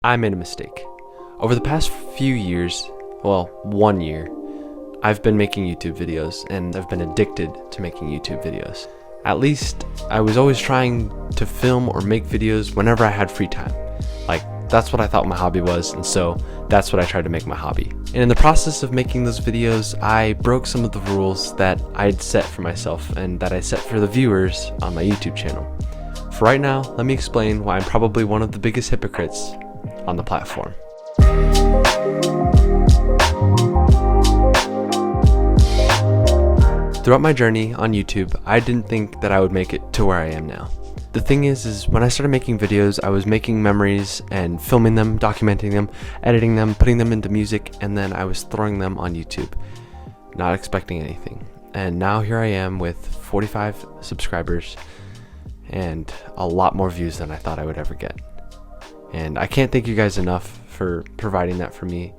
I made a mistake. Over the past few years, well, 1 year, I've been making YouTube videos and I've been addicted to making YouTube videos. At least, I was always trying to film or make videos whenever I had free time. Like, that's what I thought my hobby was, and so that's what I tried to make my hobby. And in the process of making those videos, I broke some of the rules that I'd set for myself and that I set for the viewers on my YouTube channel. For right now, let me explain why I'm probably one of the biggest hypocrites on the platform. Throughout my journey on YouTube, I didn't think that I would make it to where I am now. The thing is when I started making videos, I was making memories and filming them, documenting them, editing them, putting them into music, and then I was throwing them on YouTube, not expecting anything. And now here I am with 45 subscribers and a lot more views than I thought I would ever get. And I can't thank you guys enough for providing that for me.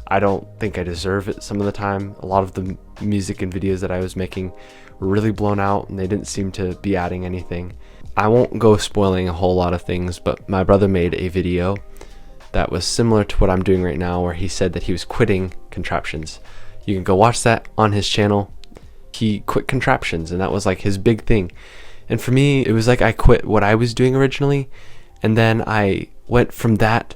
I don't think I deserve it some of the time. A lot of the music and videos that I was making were really blown out and they didn't seem to be adding anything. I won't go spoiling a whole lot of things, but my brother made a video that was similar to what I'm doing right now, where he said that he was quitting contraptions. You can go watch that on his channel. He quit contraptions and that was like his big thing. And for me, it was like I quit what I was doing originally, and then I went from that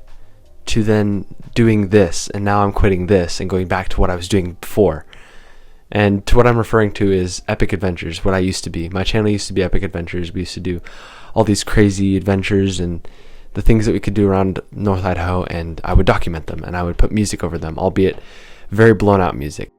to then doing this, and now I'm quitting this and going back to what I was doing before. And to what I'm referring to is Epic Adventures, what I used to be. My channel used to be Epic Adventures. We used to do all these crazy adventures and the things that we could do around North Idaho, and I would document them and I would put music over them, albeit very blown out music.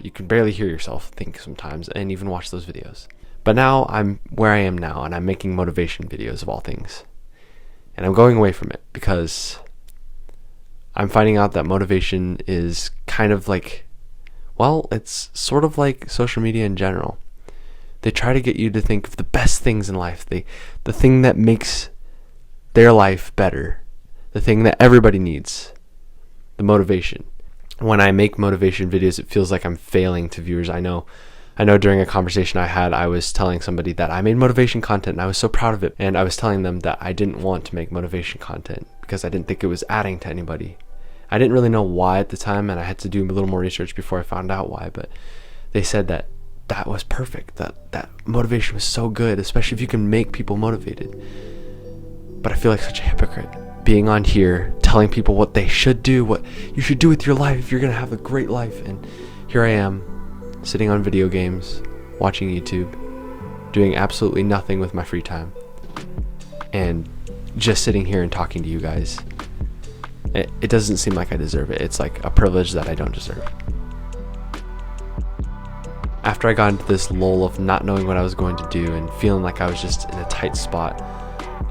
You can barely hear yourself think sometimes and even watch those videos. But now I'm where I am now, and I'm making motivation videos of all things. And I'm going away from it because I'm finding out that motivation is kind of like, well, it's sort of like social media in general. They try to get you to think of the best things in life, the thing that makes their life better, the thing that everybody needs, the motivation. When I make motivation videos, it feels like I'm failing to viewers. I know during a conversation I had, I was telling somebody that I made motivation content and I was so proud of it. And I was telling them that I didn't want to make motivation content because I didn't think it was adding to anybody. I didn't really know why at the time, and I had to do a little more research before I found out why. But they said that that was perfect, that motivation was so good, especially if you can make people motivated. But I feel like such a hypocrite being on here, telling people what they should do, what you should do with your life if you're going to have a great life. And here I am, sitting on video games, watching YouTube, doing absolutely nothing with my free time, and just sitting here and talking to you guys. It doesn't seem like I deserve it. It's like a privilege that I don't deserve. After I got into this lull of not knowing what I was going to do and feeling like I was just in a tight spot,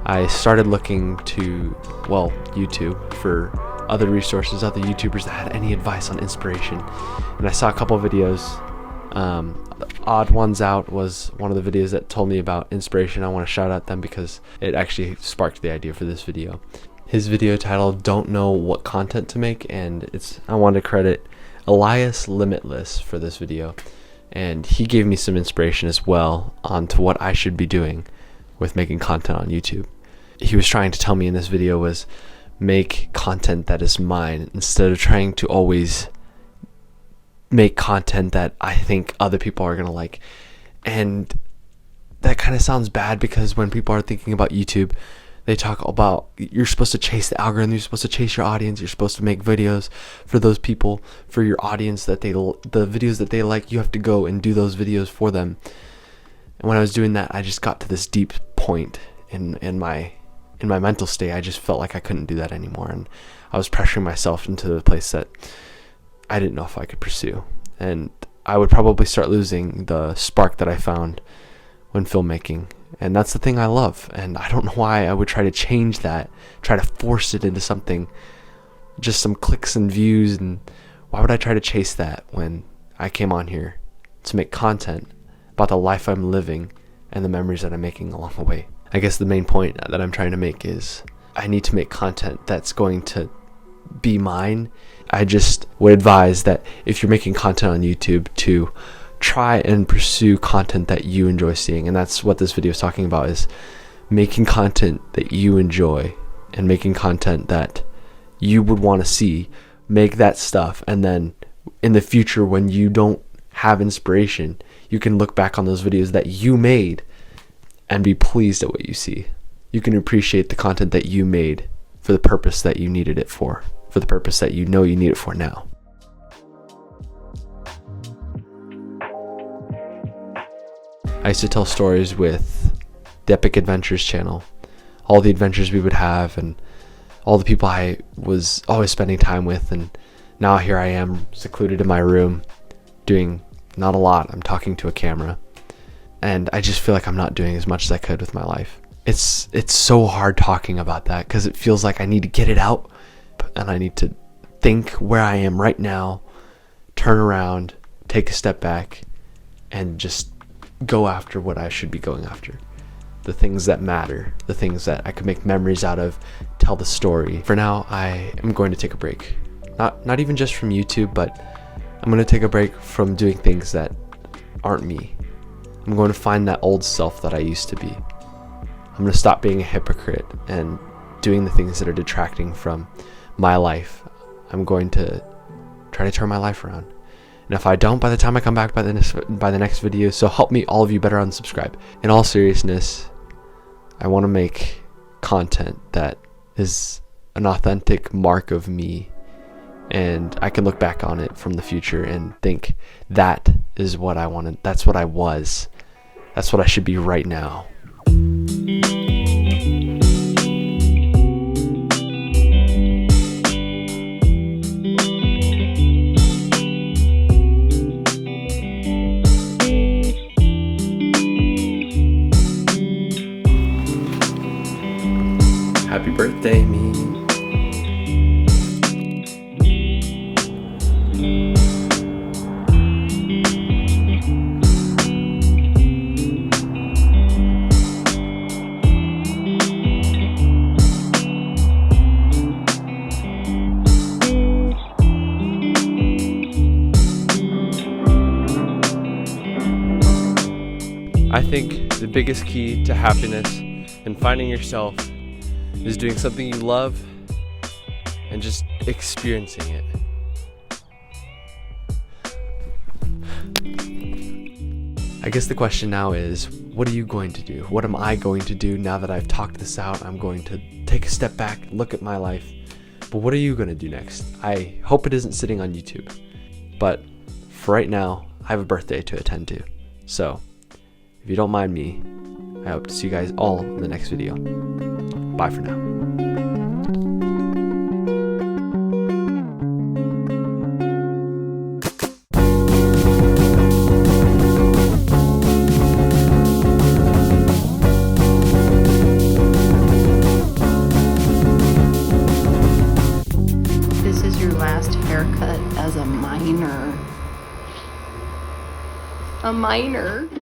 I started looking to, well, YouTube for other resources, other YouTubers that had any advice on inspiration. And I saw a couple of videos. Odd Ones Out was one of the videos that told me about inspiration. I want to shout out them because it actually sparked the idea for this video. His video titled "Don't Know What Content to Make," and I want to credit Elias Limitless for this video. And he gave me some inspiration as well onto what I should be doing with making content on YouTube. He was trying to tell me in this video was make content that is mine instead of trying to always make content that I think other people are gonna like. And that kind of sounds bad because when people are thinking about YouTube, they talk about you're supposed to chase the algorithm, you're supposed to chase your audience, you're supposed to make videos for those people, for your audience, that the videos that they like, you have to go and do those videos for them. And when I was doing that, I just got to this deep point in my mental state. I just felt like I couldn't do that anymore, and I was pressuring myself into a place that I didn't know if I could pursue. And I would probably start losing the spark that I found when filmmaking. And that's the thing I love. And I don't know why I would try to change that, try to force it into something, just some clicks and views. And why would I try to chase that when I came on here to make content about the life I'm living and the memories that I'm making along the way? I guess the main point that I'm trying to make is I need to make content that's going to be mine. I just would advise that if you're making content on YouTube to try and pursue content that you enjoy seeing. And that's what this video is talking about, is making content that you enjoy and making content that you would want to see. Make that stuff, and then in the future when you don't have inspiration, you can look back on those videos that you made and be pleased at what you see. You can appreciate the content that you made for the purpose that you needed it for the purpose that you know you need it for now. I used to tell stories with the Epic Adventures channel, all the adventures we would have and all the people I was always spending time with, and now here I am secluded in my room doing not a lot. I'm talking to a camera, and I just feel like I'm not doing as much as I could with my life. It's so hard talking about that because it feels like I need to get it out, and I need to think where I am right now, turn around, take a step back, and just go after what I should be going after. The things that matter, the things that I could make memories out of, tell the story. For now, I am going to take a break. Not even just from YouTube, but I'm going to take a break from doing things that aren't me. I'm going to find that old self that I used to be. I'm going to stop being a hypocrite and doing the things that are detracting from my life. I'm going to try to turn my life around. And if I don't, by the time I come back by the next video, so help me, all of you better unsubscribe. In all seriousness, I want to make content that is an authentic mark of me, and I can look back on it from the future and think that is what I wanted. That's what I was. That's what I should be right now. Happy birthday, me. I think the biggest key to happiness and finding yourself is doing something you love and just experiencing it. I guess the question now is, what are you going to do? What am I going to do now that I've talked this out? I'm going to take a step back, look at my life. But what are you going to do next? I hope it isn't sitting on YouTube. But for right now, I have a birthday to attend to. So, if you don't mind me, I hope to see you guys all in the next video. Bye for now. This is your last haircut as a minor. A minor.